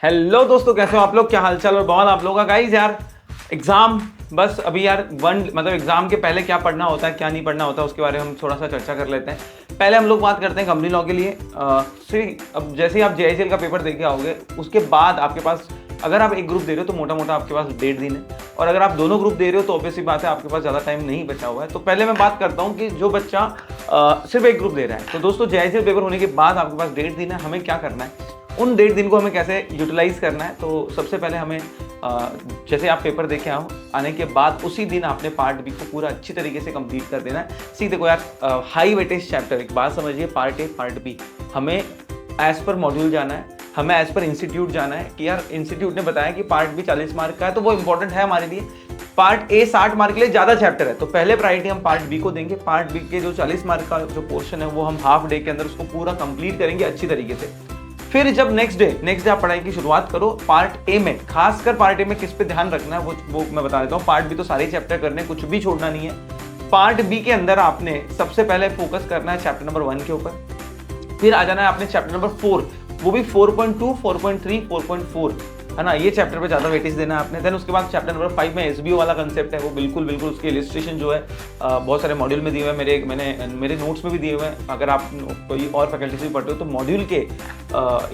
Hello दोस्तों, कैसे हो आप लोग? क्या हालचाल और बहुत आप लोगों का गाइस। यार एग्जाम बस अभी यार मतलब एग्जाम के पहले क्या पढ़ना होता है क्या नहीं पढ़ना होता है उसके बारे में हम थोड़ा सा चर्चा कर लेते हैं। पहले हम लोग बात करते हैं कंपनी लॉ के लिए। अब जैसे ही आप जेआईसीएल का पेपर देके आओगे उसके बाद आपके पास, अगर आप एक ग्रुप दे रहे हो तो मोटा मोटा आपके पास 1.5 दिन है, और अगर आप दोनों ग्रुप दे रहे हो तो ऑब्वियसली बात है आपके पास ज़्यादा टाइम नहीं बचा हुआ है। तो पहले मैं बात करता हूँ कि जो बच्चा सिर्फ एक ग्रुप दे रहा है, तो दोस्तों जेआईसीएल पेपर होने के बाद आपके पास 1.5 दिन है। हमें क्या करना है, उन 1.5 दिन को हमें कैसे यूटिलाइज करना है? तो सबसे पहले हमें जैसे आप पेपर देखे आओ, आने के बाद उसी दिन आपने पार्ट बी को पूरा अच्छी तरीके से कंप्लीट कर देना है। सी देखो यार, हाई वेटेज चैप्टर, एक बात समझिए, पार्ट ए पार्ट बी हमें एज पर मॉड्यूल जाना है, हमें एज पर इंस्टीट्यूट जाना है कि यार इंस्टीट्यूट ने बताया कि पार्ट बी 40 मार्क का है तो वो इंपॉर्टेंट है हमारे लिए। पार्ट ए 60 मार्क के लिए ज़्यादा चैप्टर है तो पहले प्रायोरिटी हम पार्ट बी को देंगे। पार्ट बी के जो 40 मार्क का जो पोर्शन है वो हम हाफ डे के अंदर उसको पूरा कंप्लीट करेंगे अच्छी तरीके से। फिर जब नेक्स्ट डे आप पढ़ाई की शुरुआत करो, पार्ट ए में, खासकर पार्ट ए में किस पे ध्यान रखना है वो मैं बता देता हूँ। पार्ट बी तो सारे चैप्टर करने, कुछ भी छोड़ना नहीं है। पार्ट बी के अंदर आपने सबसे पहले फोकस करना है चैप्टर नंबर 1 के ऊपर, फिर आ जाना है आपने चैप्टर नंबर 4, वो भी 4.2, 4.3, 4.4, है ना, ये चैप्टर पे ज्यादा वेटेज देना है आपने। देन उसके बाद चैप्टर नंबर 5 में एसबीओ वाला कंसेप्ट है, वो बिल्कुल उसके इलिस्ट्रेशन जो है बहुत सारे मॉड्यूल में दिए हुए हैं, मेरे नोट्स में भी दिए हुए हैं। अगर आप कोई और फैकल्टी से भी पढ़ते हो तो मॉड्यूल के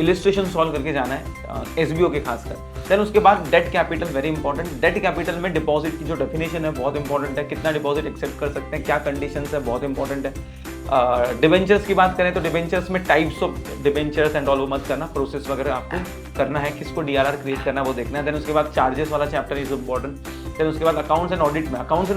इलिस्ट्रेशन सॉल्व करके जाना है एसबीओ के खासकर। देन उसके बाद debt capital, very important. Debt capital में डिपॉजिट की जो डेफिनेशन है बहुत इंपॉर्टेंट है, कितना डिपॉजिट एक्सेप्ट कर सकते हैं, क्या कंडीशन है, बहुत इंपॉर्टेंट है। डिबेंचर्स की बात करें तो डिबेंचर्स में types of debentures and all वो मत करना, प्रोसेस वगैरह आपको करना है, किसको डीआरआर क्रिएट करना है वो देखना है। देन उसके बाद चार्जेस वाला चैप्टर इज इंपॉर्टेंट। देन उसके बाद अकाउंट्स एंड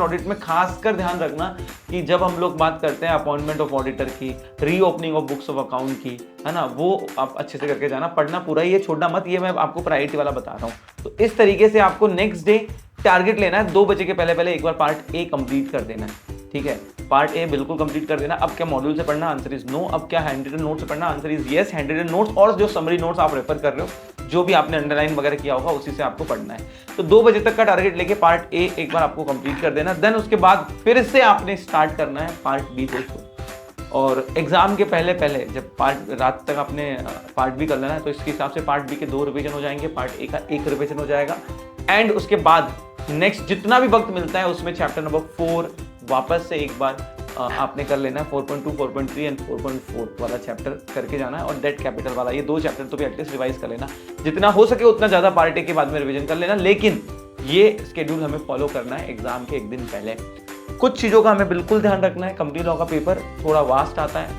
ऑडिट में खासकर ध्यान रखना कि जब हम लोग बात करते हैं अपॉइंटमेंट ऑफ ऑडिटर की, reopening of books of account की, है ना, वो आप अच्छे से करके जाना, पढ़ना पूरा ही है, छोड़ना मत, ये मैं आपको प्रायोरिटी वाला बता रहा हूँ। तो इस तरीके से आपको नेक्स्ट डे टारगेट लेना है, 2 बजे के पहले एक बार पार्ट ए कंप्लीट कर देना है, ठीक है। पार्ट ए बिल्कुल कंप्लीट कर देना। अब क्या मॉड्यूल से पढ़ना? Answer is no. अब क्या हैंड रिटन नोट्स से पढ़ना? Answer is yes. Hand written notes और जो समरी नोट्स आप रेफर कर रहे हो, जो भी आपने अंडरलाइन वगैरह किया होगा उसी से आपको पढ़ना है। तो 2 बजे तक का टारगेट लेके पार्ट ए एक बार आपको कंप्लीट कर देना। देन उसके बाद फिर से आपने स्टार्ट करना है पार्ट बी दोस्तों। और एग्जाम के पहले जब रात तक आपने पार्ट बी कर लेना है तो इसके हिसाब से पार्ट बी के 2 रिवीजन हो जाएंगे, पार्ट ए का 1 रिवीजन हो जाएगा। एंड उसके बाद नेक्स्ट जितना भी वक्त मिलता है उसमें चैप्टर नंबर 4 वापस से एक बार आपने कर लेना है। 4.2, 4.3 एंड 4.4 वाला चैप्टर करके जाना है, और डेट कैपिटल वाला, ये 2 चैप्टर तो भी एटलीस्ट रिवाइज कर लेना। जितना हो सके उतना ज़्यादा पार्ट ए के बाद में रिवीजन कर लेना, लेकिन ये स्केड्यूल हमें फॉलो करना है एग्जाम के 1 दिन पहले। कुछ चीज़ों का हमें बिल्कुल ध्यान रखना है। कंपनी लॉ का पेपर थोड़ा वास्ट आता है,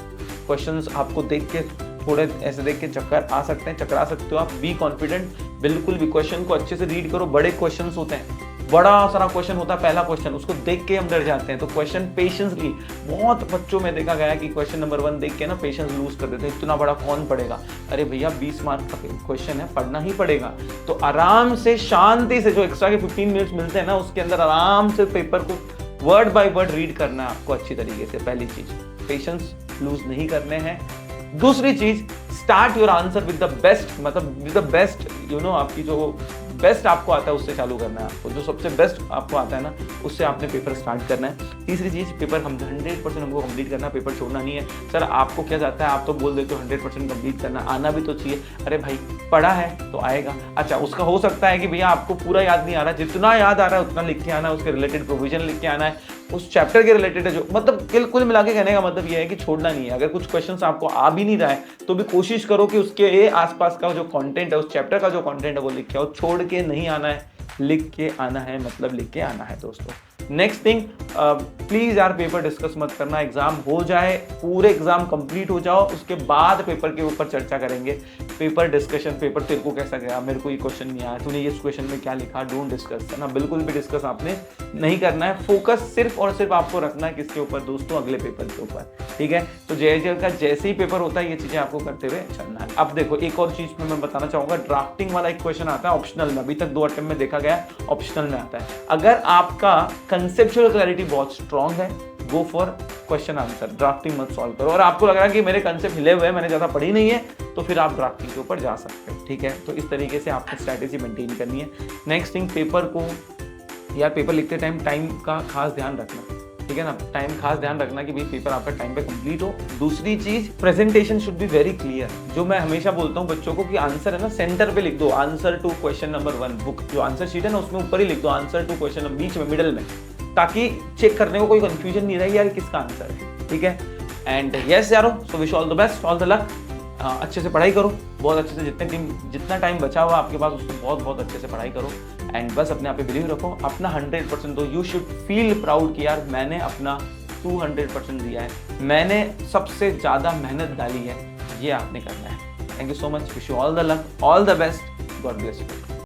क्वेश्चंस आपको देख के थोड़े ऐसे देख के चक्करा सकते हो आप। बी कॉन्फिडेंट, बिल्कुल भी क्वेश्चन को अच्छे से रीड करो। बड़े क्वेश्चन होते हैं, बड़ा सारा क्वेश्चन होता है, पहला क्वेश्चन, उसको देख के हम डर जाते हैं। तो क्वेश्चन पेशेंसली, बहुत बच्चों में देखा गया कि क्वेश्चन नंबर 1 देख के ना पेशेंस लूज कर देते हैं, इतना बड़ा कौन पढ़ेगा। अरे भैया 20 मार्क का क्वेश्चन है, पढ़ना ही पड़ेगा। तो आराम से शांति से, जो एक्स्ट्रा के 15 मिनट्स मिलते हैं ना, उसके अंदर आराम से पेपर को वर्ड बाय वर्ड रीड करना है आपको अच्छी तरीके से। पहली चीज, पेशेंस लूज नहीं करने हैं। दूसरी चीज, start your answer with the best, मतलब विद द बेस्ट, आपकी जो बेस्ट आपको आता है उससे चालू करना है आपको, जो सबसे बेस्ट आपको आता है ना उससे आपने पेपर स्टार्ट करना है। तीसरी चीज, पेपर हम 100% हमको कंप्लीट करना है, पेपर छोड़ना नहीं है। सर आपको क्या जाता है, आप तो बोल देते हो 100% कंप्लीट करना, आना भी तो चाहिए। अरे भाई पढ़ा है तो आएगा। अच्छा, उसका हो सकता है कि भैया आपको पूरा याद नहीं आ रहा, जितना याद आ रहा है उतना लिख के आना है, उसके रिलेटेड प्रोविजन लिख के आना है, उस चैप्टर के रिलेटेड है जो, मतलब कुल मिला के कहने का मतलब ये है कि छोड़ना नहीं है। अगर कुछ क्वेश्चंस आपको आ भी नहीं रहा है तो भी कोशिश करो कि उसके आसपास का जो कंटेंट है, उस चैप्टर का जो कंटेंट है वो लिख के आओ, छोड़ के नहीं आना है, लिख के आना है, मतलब लिख के आना है दोस्तों। नेक्स्ट थिंग, प्लीज यार पेपर डिस्कस मत करना, एग्जाम हो जाए, पूरे एग्जाम कंप्लीट हो जाओ, उसके बाद पेपर के ऊपर चर्चा करेंगे। पेपर डिस्कशन, पेपर तेरे को कैसा गया, मेरे को ये क्वेश्चन नहीं आया, तूने इस क्वेश्चन में क्या लिखा, डोंट डिस्कस, है ना, बिल्कुल भी डिस्कस आपने नहीं करना है। फोकस सिर्फ और सिर्फ आपको रखना है किसके ऊपर दोस्तों, अगले पेपर के ऊपर, ठीक है। तो जेएचएल का जैसे ही पेपर होता है ये चीजें आपको करते हुए चलना है। अब देखो एक और चीज में मैं बताना चाहूंगा, ड्राफ्टिंग वाला एक क्वेश्चन आता है ऑप्शनल में, अभी तक 2 अटेम्प्ट में देखा गया, ऑप्शनल में आता है। अगर आपका कंसेप्चुअल क्लैरिटी बहुत स्ट्रांग है, go for question answer, drafting मत सॉल्व करो। और आपको लग रहा है कि मेरे कंसेप्ट हिले हुए हैं, मैंने ज्यादा पढ़ी नहीं है, तो फिर आप ड्राफ्टिंग के ऊपर जा सकते हो, ठीक है। तो इस तरीके से आपको स्ट्रैटेजी मेंटेन करनी है। नेक्स्ट थिंग, पेपर को यार पेपर लिखते टाइम का खास ध्यान रखना। ठीक है ना। टाइम खास ध्यान रखना कि भाई पेपर आपका टाइम पे कंप्लीट हो। दूसरी चीज, presentation should be very clear. जो मैं हमेशा बोलता हूँ बच्चों को कि आंसर है ना सेंटर पे लिख दो, answer to question number 1। Book जो आंसर शीट है ना उसमें ऊपर ही लिख दो आंसर टू क्वेश्चन, बीच में मिडल में, ताकि चेक करने को कोई कंफ्यूजन नहीं रहे यार किसका आंसर है। ठीक है। एंड यस यारो, so wish all the best, all the luck. अच्छे से पढ़ाई करो, बहुत अच्छे से, जितना टाइम बचा हुआ आपके पास उसको बहुत बहुत अच्छे से पढ़ाई करो। एंड बस अपने आप पे बिलीव रखो, अपना 100% दो। यू शुड फील प्राउड कि यार मैंने अपना 200% दिया है, मैंने सबसे ज़्यादा मेहनत डाली है, ये आपने करना है। Thank you so much, wish you all the luck, all the best, God bless you.